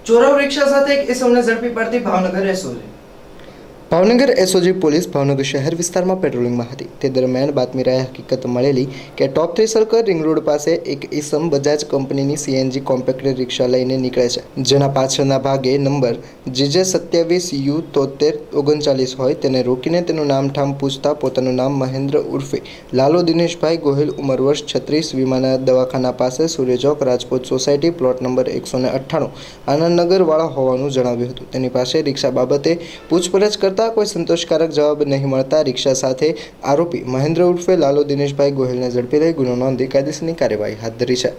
ચોરાવ રિક્ષા સાથે એક ઇસમને ઝડપી પાડતી Bhavnagar SOG. Bhavnagar SOG police Bhavnagar શહેર વિસ્તારમાં પેટ્રોલિંગમાં હતી। તે દરમિયાન બાતમી રાહે હકીકત મળેલી કે ટોપ 3 સર્કલ રિંગ રોડ પાસે એક ઇસમ બજાજ કંપનીની સીએનજી કોમ્પેક્ટ રિક્ષા લઈને નીકળે છે, જેના પાછળના ભાગે નંબર JJ27U7339 હોય। તેને રોકીને તેનું નામઠામ પૂછતા પોતાનું નામ મહેન્દ્ર ઉર્ફે લાલો દિનેશભાઈ ગોહિલ, ઉંમર વર્ષ 36, વિમાના દવાખાના પાસે Suryachowk, Rajput society, plot number 198, Anandnagar વાળા હોવાનું જણાવ્યું હતું। તેની પાસે રિક્ષા બાબતે પૂછપરછ કરતા કોઈ સંતોષકારક જવાબ નહીં મળતા રિક્ષા સાથે આરોપી મહેન્દ્ર ઉર્ફે લાલો દિનેશભાઈ ગોહિલને ઝડપી લઈ ગુનો નોંધી કાયદેસરની કાર્યવાહી હાથ ધરી છે।